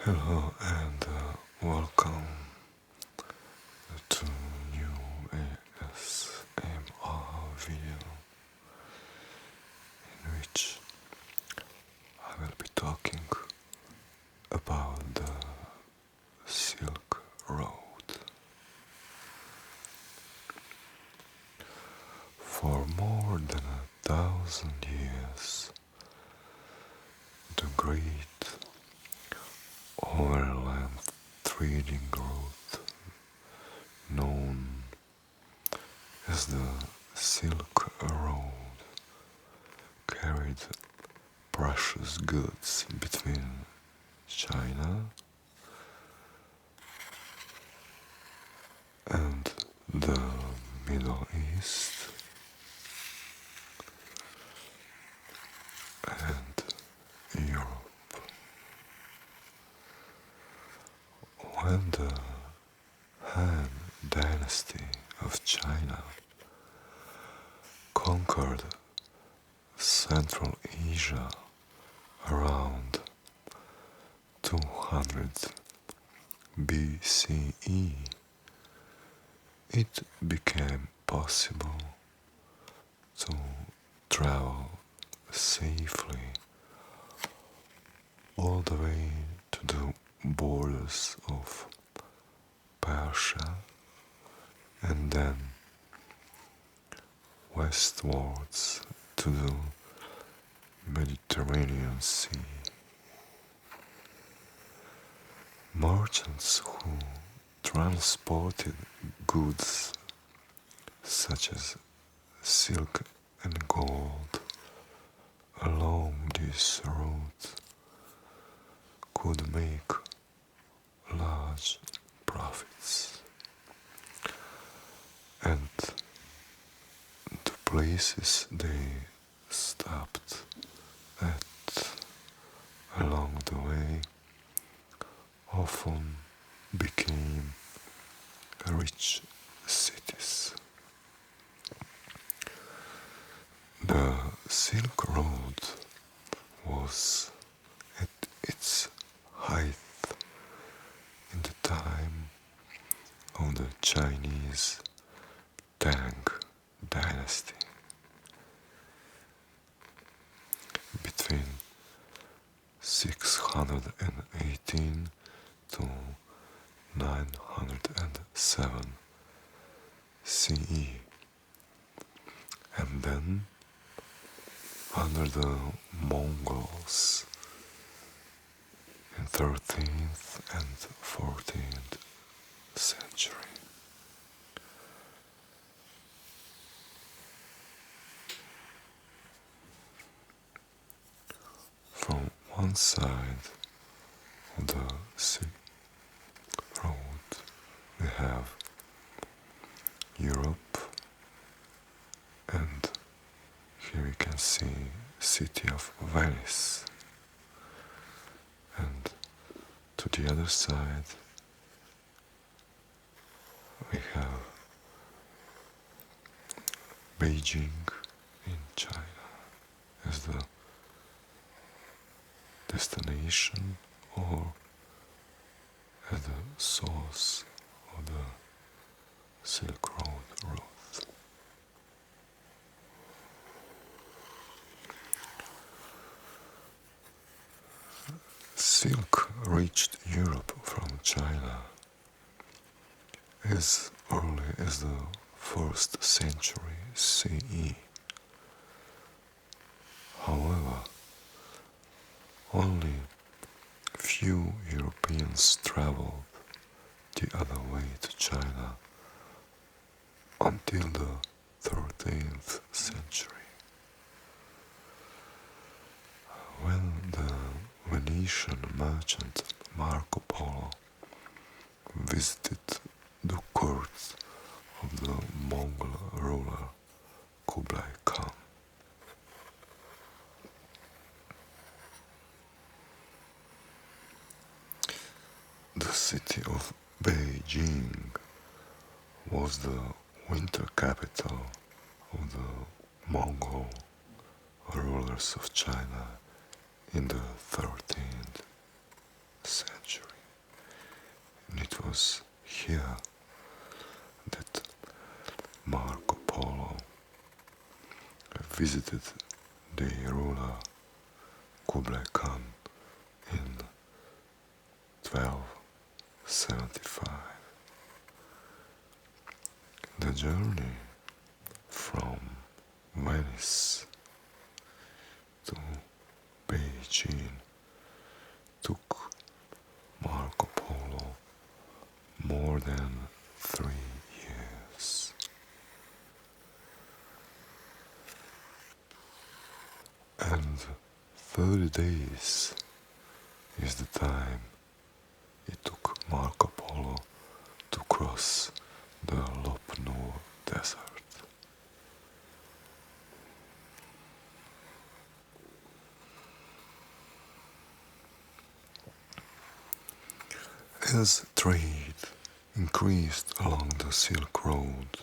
Hello and welcome to new ASMR video in which I will be talking about the Silk Road. For more than 1,000 years, the great overland trading route known as the Silk Road carried precious goods between China and the Middle East and Europe. When the Han dynasty of China conquered Central Asia around 200 BCE, it became possible to travel safely all the way to the borders of Persia and then westwards to the Mediterranean Sea. Merchants who transported goods such as silk and gold along this route could make large profits, and the places they stopped at along the way often became rich cities. The Silk Road was at its height in the time of the Chinese Tang dynasty between 618 to 907 CE, and then under the Mongols in 13th and 14th century. From one side of the Silk Road we have Europe, and here you can see city of Venice, and to the other side we have Beijing in China as the destination or as the source of the Silk Road route. Silk reached Europe from China as early as the 1st century CE. However, only few Europeans traveled the other way to China until the 13th century, when the Venetian merchant Marco Polo visited the court of the Mongol ruler Kublai Khan. The city of Beijing was the winter capital of the Mongol rulers of China in the 13th century. And it was here that Marco Polo visited the ruler Kublai Khan in 1275. The journey from Venice to Beijing took Marco Polo more than 3 years. And 30 days is the time it took Marco Polo to cross the Lopnur Desert. As trade increased along the Silk Road,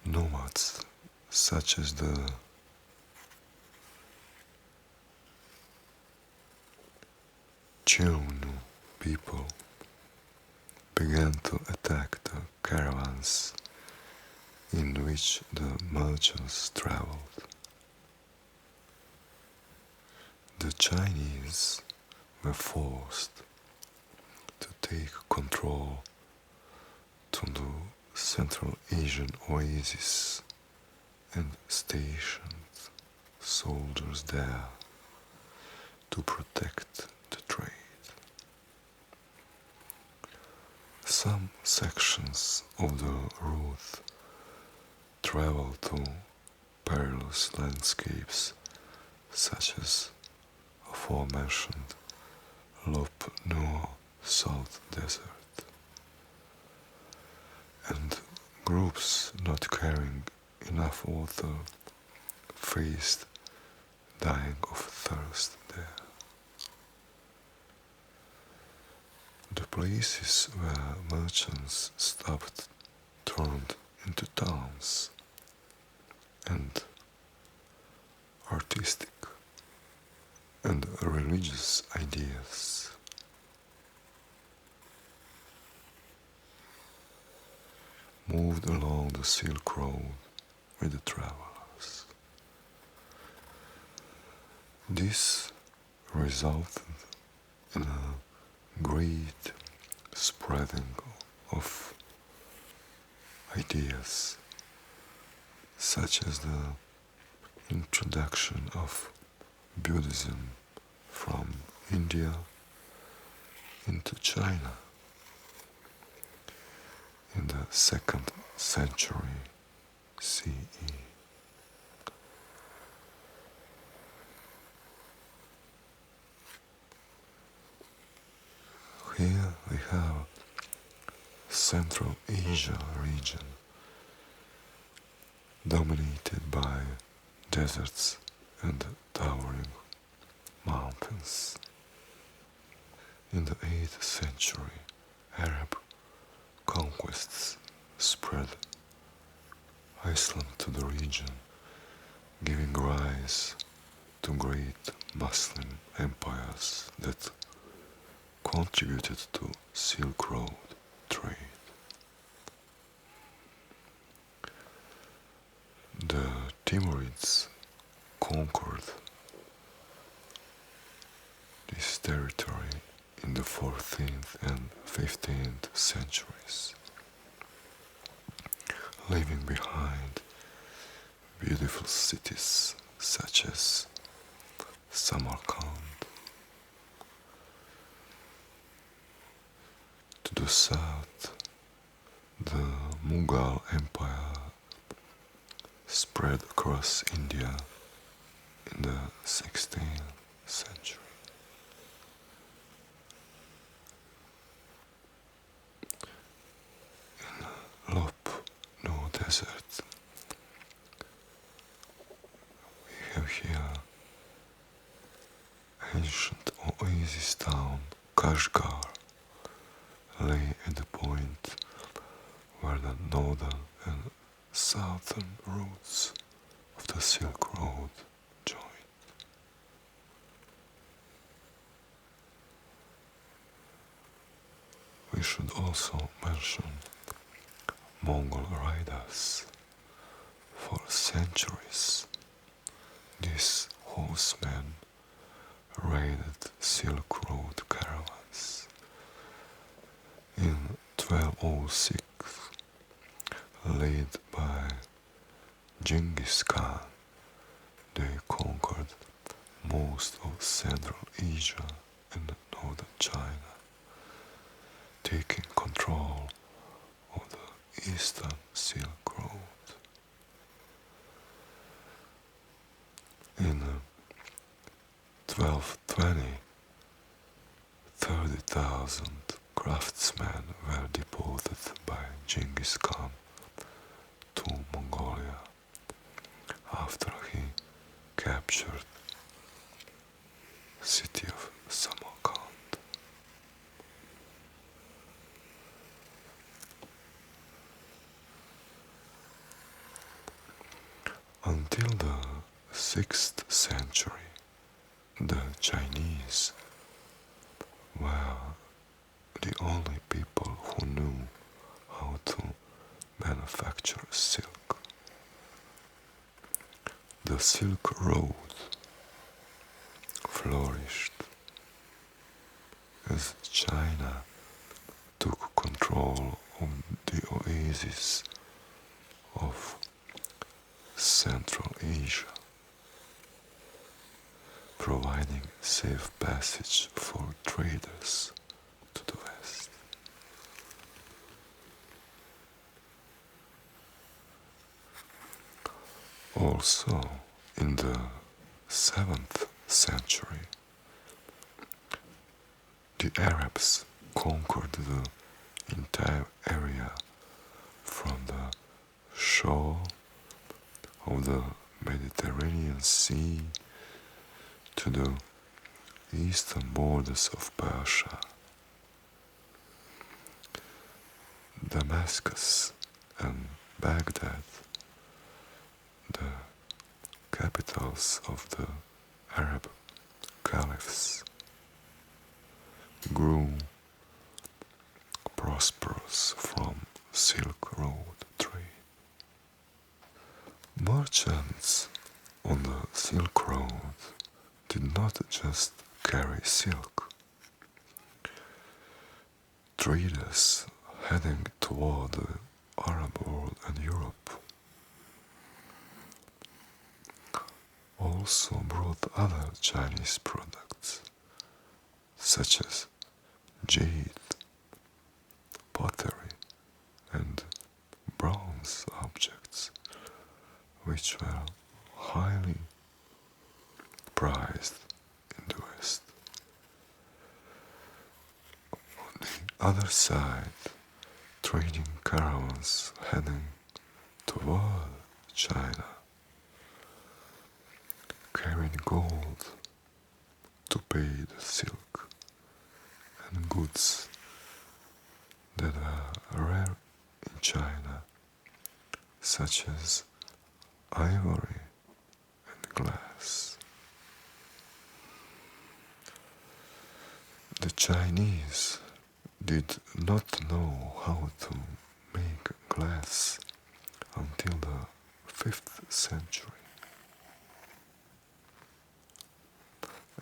nomads such as the Chernu people began to attack the caravans in which the merchants traveled. The Chinese were forced to take control to the Central Asian oasis and stationed soldiers there to protect the trade. Some sections of the route travel to perilous landscapes such as aforementioned Lopnur Salt Desert, and groups not carrying enough water faced dying of thirst there. The places where merchants stopped turned into towns, and artistic and religious ideas moved along the Silk Road with the travelers. This resulted in a great spreading of ideas, such as the introduction of Buddhism from India into China in the 2nd century CE. Here we have Central Asia region dominated by deserts and towering mountains. In the 8th century, Arab conquests spread Islam to the region, giving rise to great Muslim empires that contributed to Silk Road trade. The Timurids conquered this territory in the 14th and 15th centuries, leaving behind beautiful cities such as Samarkand. To the south, the Mughal Empire spread across India in the 16th century. In Lopnur Desert, we have here ancient oasis town Kashgar lay at the point where the northern and southern routes of the Silk Road joined. we should also mention Mongol riders. For centuries, these horsemen raided Silk Road caravans. In 1206, led by Genghis Khan, they conquered most of Central Asia and northern China, taking control of the Eastern Silk Road. In 1220, 30,000 craftsmen were deported by Genghis Khan to Mongolia after he captured the city of Samarkand. Until the 6th century, the Chinese were the only people who knew how to manufacture silk. The Silk Road flourished as China took control of the oasis of Central Asia, providing safe passage for traders to the west. Also, in the 7th century, the Arabs conquered the entire area from the shore of the Mediterranean Sea to the eastern borders of Persia. Damascus and Baghdad, the capitals of the Arab caliphs, grew prosperous from Silk Road trade. Merchants on the Silk Road did not just carry silk. Traders heading toward the Arab world and Europe also brought other Chinese products such as jade, pottery, and bronze objects, which were highly prized in the West. On the other side, trading caravans heading toward China carried gold to pay the silk and goods that are rare in China, such as ivory and glass. The Chinese did not know how to make glass until the 5th century.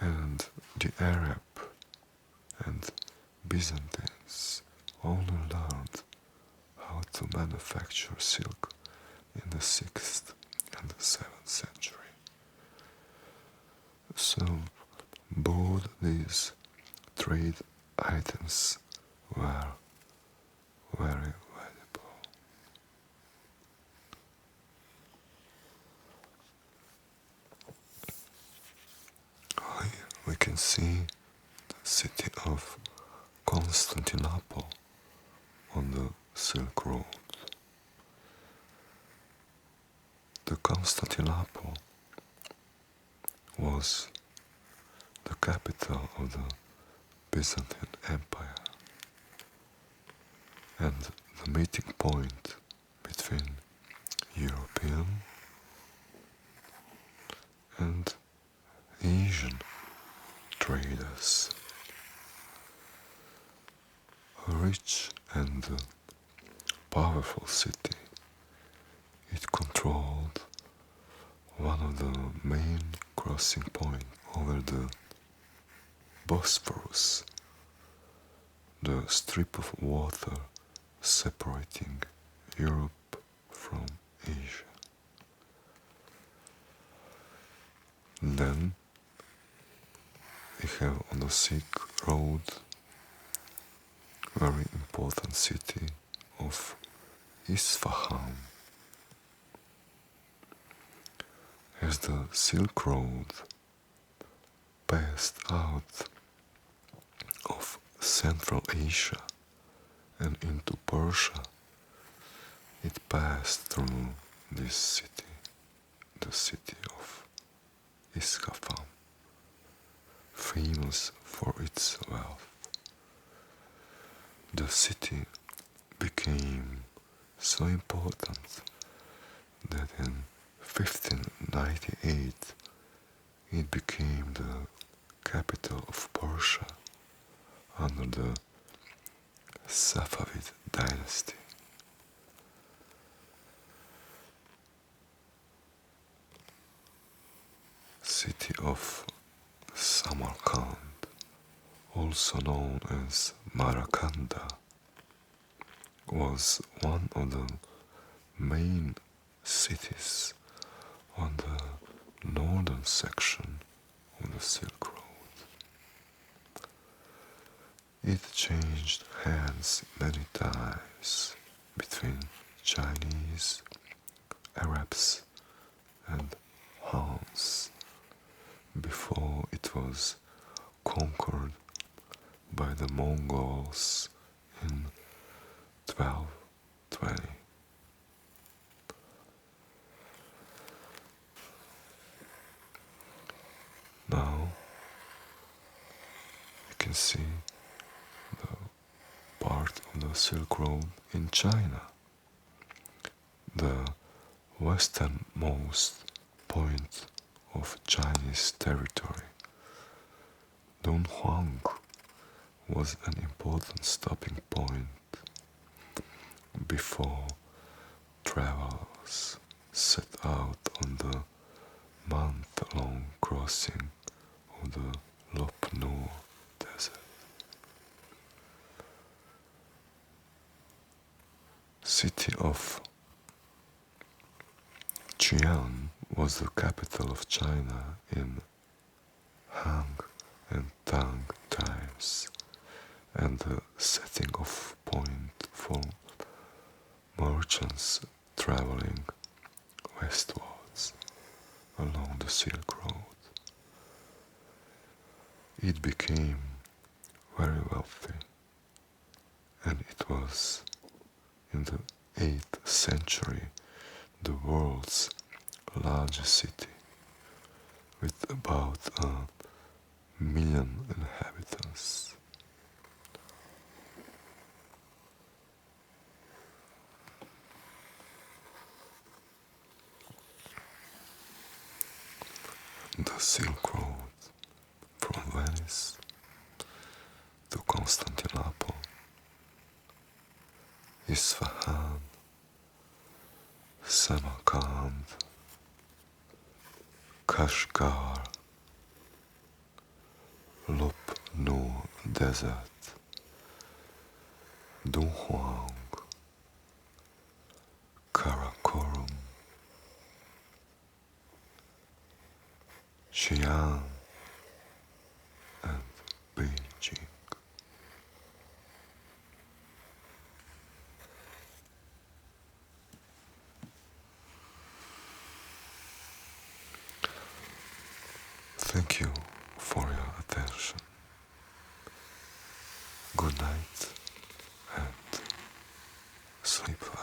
And the Arab and Byzantines only learned how to manufacture silk in the 6th and the 7th century. So both these trade items were very valuable. We can see the city of Constantinople on the Silk Road. The Constantinople was the capital of the Byzantine Empire and the meeting point between European and Asian traders. rich and powerful city. It controlled one of the main crossing points over the Bosphorus, the strip of water separating Europe from Asia. Then we have on the Silk Road very important city of Isfahan. As the Silk Road passed out of Central Asia and into Persia, it passed through this city, the city of Isfahan, famous for its wealth. The city became so important that in 1598 it became the capital of Persia under the Safavid dynasty. City of Samarkand, also known as Marakanda, was one of the main cities on the northern section of the Silk Road. It changed hands many times between Chinese, Arabs, and Hans before it was conquered by the Mongols in 1220. Now you can see the part of the Silk Road in China, the westernmost point of Chinese territory. Dunhuang was an important stopping point before travelers set out on the month-long crossing of the Lop Nur Desert. City of Qian was the capital of China in Han and Tang times, and the setting off point for merchants traveling westwards along the Silk Road. It became very wealthy, and it was in the 8th century the world's largest city, with about 1,000,000 inhabitants. The Silk Road from Venice to Constantinople, Isfahan, Samarkand, Kashgar, Lop Nur Desert, Dunhuang, Karakorum, Xi'an, and Beijing. Thank you for your attention. Good night and sleep well.